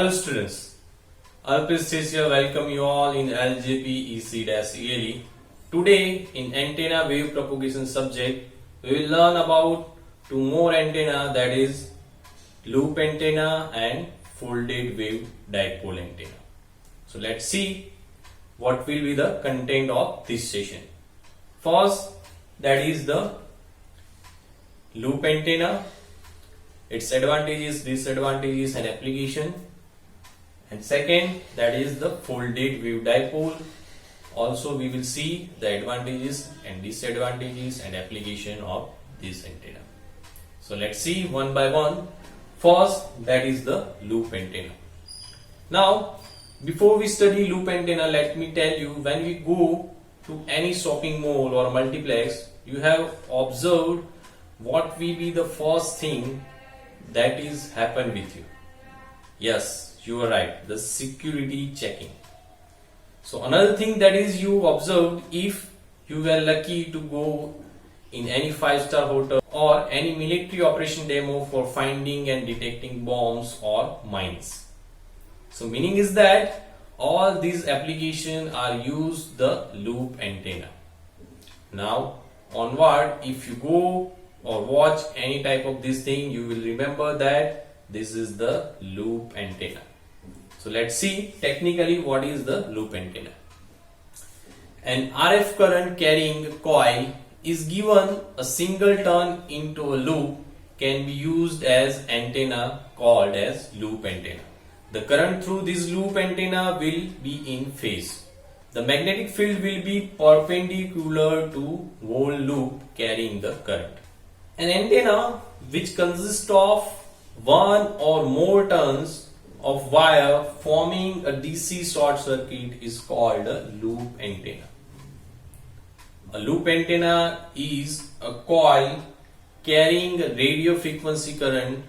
Hello students, Alpist here, welcome you all in LJP EC-ELE. Today in antenna wave propagation subject, we will learn about two more antenna, that is loop antenna and folded wave dipole antenna. So let's see what will be the content of this session. First, that is the loop antenna, its advantages, disadvantages and application. And second, that is the folded wave dipole. Also we will see the advantages and disadvantages and application of this antenna. So let's see one by one. First, that is the loop antenna. Now before we study loop antenna, let me tell you, when we go to any shopping mall or multiplex, you have observed what will be the first thing that is happen with you. Yes, you are right, the security checking. So another thing that is you observed, if you were lucky to go in any 5-star hotel or any military operation demo for finding and detecting bombs or mines. So meaning is that all these applications are used the loop antenna. Now onward, if you go or watch any type of this thing, you will remember that this is the loop antenna. So let's see technically what is the loop antenna. An RF current carrying a coil is given a single turn into a loop can be used as antenna called as loop antenna. The current through this loop antenna will be in phase. The magnetic field will be perpendicular to whole loop carrying the current. An antenna which consists of one or more turns of wire forming a DC short circuit is called a loop antenna. A loop antenna is a coil carrying a radio frequency current.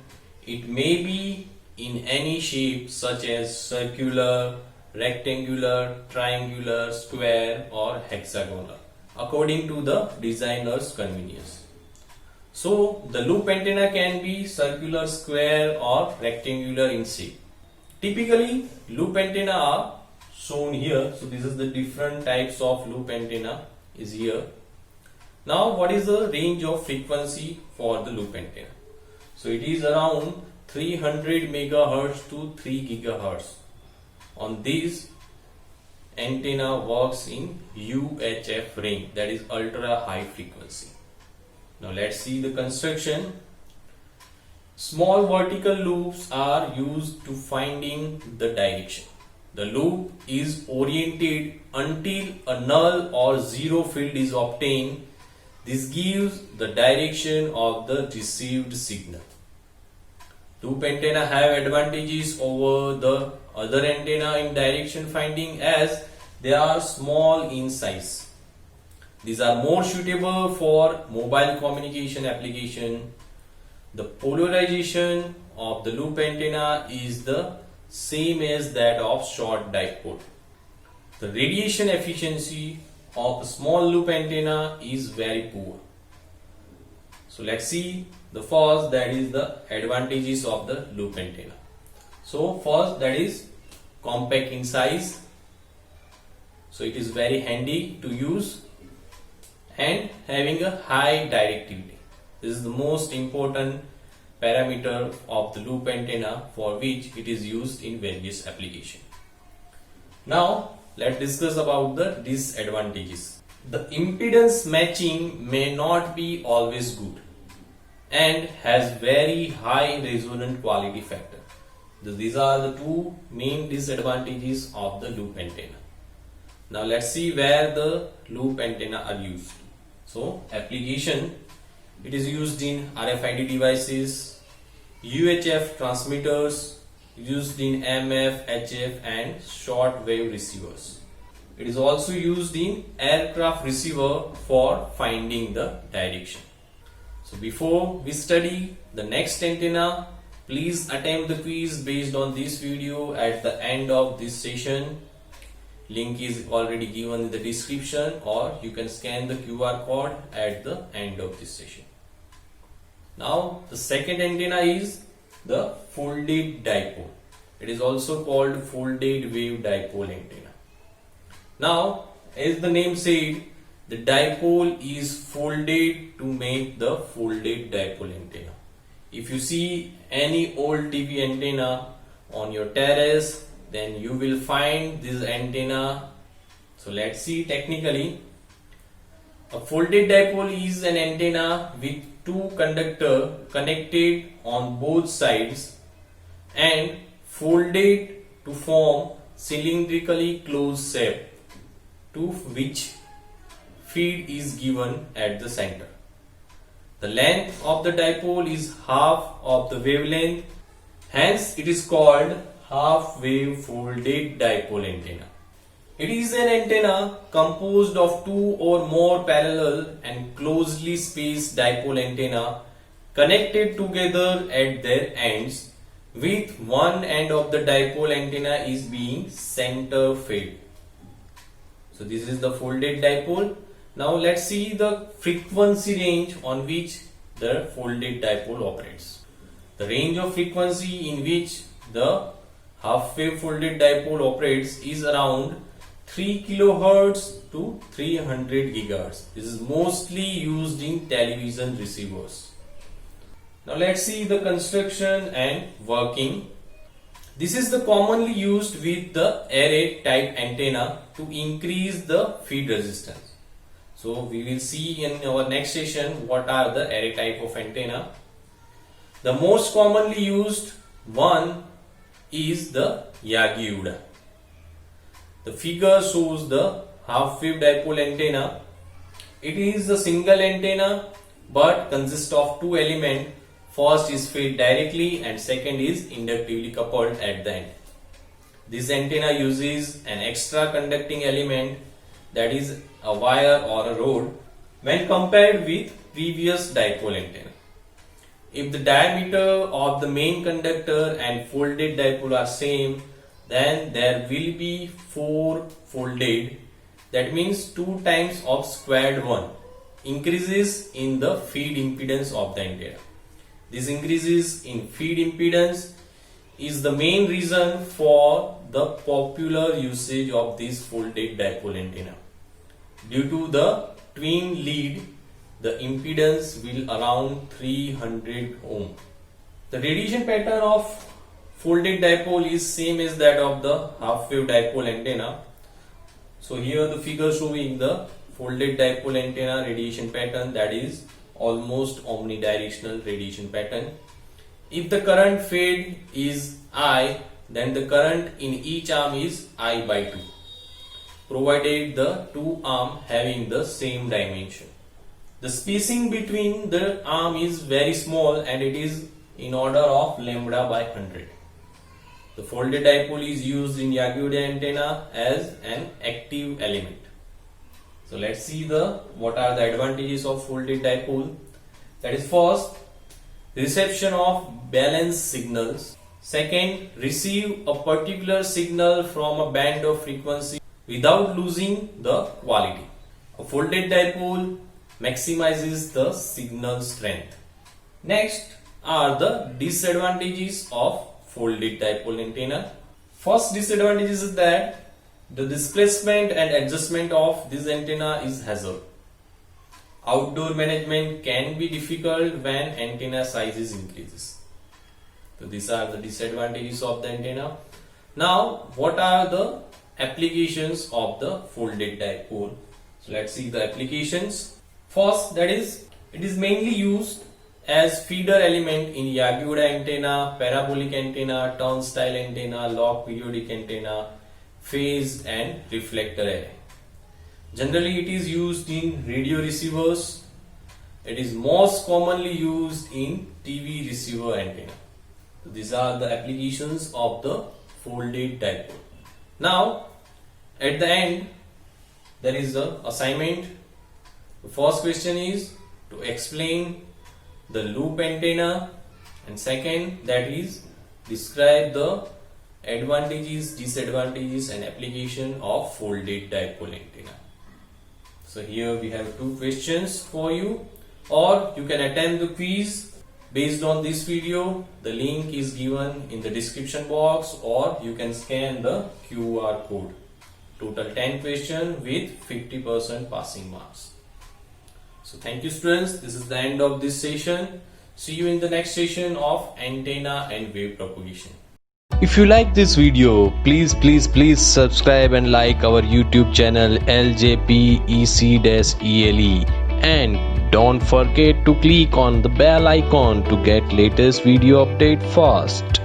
It may be in any shape such as circular, rectangular, triangular, square or hexagonal according to the designer's convenience. So the loop antenna can be circular, square or rectangular in shape. Typically loop antenna are shown here. So this is the different types of loop antenna is here. Now what is the range of frequency for the loop antenna? So it is around 300 megahertz to 3 gigahertz. On this antenna works in UHF range, that is ultra high frequency. Now let's see the construction. Small vertical loops are used to finding the direction. The loop is oriented until a null or zero field is obtained. This gives the direction of the received signal. Loop antenna have advantages over the other antenna in direction finding as they are small in size. These are more suitable for mobile communication application. The polarization of the loop antenna is the same as that of short dipole. The radiation efficiency of a small loop antenna is very poor. So let's see the first, that is the advantages of the loop antenna. So first, that is compact in size. So it is very handy to use and having a high directivity. This is the most important parameter of the loop antenna for which it is used in various applications. Now let's discuss about the disadvantages. The impedance matching may not be always good and has very high resonant quality factor. These are the two main disadvantages of the loop antenna. Now let's see where the loop antenna are used. So application, it is used in RFID devices, UHF transmitters, used in MF, HF and short wave receivers. It is also used in aircraft receiver for finding the direction. So before we study the next antenna, please attempt the quiz based on this video at the end of this session. Link is already given in the description, or you can scan the QR code at the end of this session. Now the second antenna is the folded dipole. It is also called folded wave dipole antenna. Now, as the name said, the dipole is folded to make the folded dipole antenna. If you see any old TV antenna on your terrace, then you will find this antenna. So let's see technically. A folded dipole is an antenna with two conductors connected on both sides and folded to form cylindrically closed shape, to which feed is given at the center. The length of the dipole is half of the wavelength, hence it is called half wave folded dipole antenna. It is an antenna composed of two or more parallel and closely spaced dipole antenna connected together at their ends, with one end of the dipole antenna is being center fed. So this is the folded dipole. Now let's see the frequency range on which the folded dipole operates. The range of frequency in which the half wave folded dipole operates is around 3 kHz to 300 GHz. This is mostly used in television receivers. Now let's see the construction and working. This is the commonly used with the array type antenna to increase the feed resistance. So we will see in our next session what are the array type of antenna. The most commonly used one is the Yagi-Uda. The figure shows the half wave dipole antenna. It is a single antenna but consists of two elements. First is fed directly and second is inductively coupled at the end. This antenna uses an extra conducting element, that is a wire or a rod, when compared with previous dipole antenna. If the diameter of the main conductor and folded dipole are same, then there will be 4 folded, that means 2 times of squared 1 increases in the feed impedance of the antenna. This increases in feed impedance is the main reason for the popular usage of this folded dipole antenna. Due to the twin lead, the impedance will around 300 ohm. The radiation pattern of folded dipole is same as that of the half wave dipole antenna. So here the figure showing the folded dipole antenna radiation pattern, that is almost omnidirectional radiation pattern. If the current fed is I, then the current in each arm is I by 2, provided the two arms having the same dimension. The spacing between the arm is very small and it is in order of lambda by 100. The folded dipole is used in Yagi-Uda antenna as an active element. So let's see what are the advantages of folded dipole. That is, first, reception of balanced signals. Second, receive a particular signal from a band of frequency without losing the quality. A folded dipole maximizes the signal strength. Next are the disadvantages of folded dipole antenna. First disadvantage is that the displacement and adjustment of this antenna is hazard. Outdoor management can be difficult when antenna sizes increases. So these are the disadvantages of the antenna. Now what are the applications of the folded dipole? So let's see the applications. First, that is, it is mainly used as feeder element in Yagi-Uda antenna, parabolic antenna, turnstile antenna, log periodic antenna, phase and reflector array. Generally it is used in radio receivers. It is most commonly used in TV receiver antenna. So these are the applications of the folded dipole. Now at the end there is the assignment. The first question is to explain the loop antenna, and second, that is, describe the advantages, disadvantages and application of folded dipole antenna. So here we have 2 questions for you, or you can attempt the quiz Based on this video, the link is given in the description box or you can scan the QR code. Total 10 questions with 50% passing marks. So thank you students, this is the end of this session. See you in the next session of antenna and wave propagation. If you like this video, please subscribe and like our YouTube channel LJPEC-ELE and don't forget to click on the bell icon to get latest video update fast.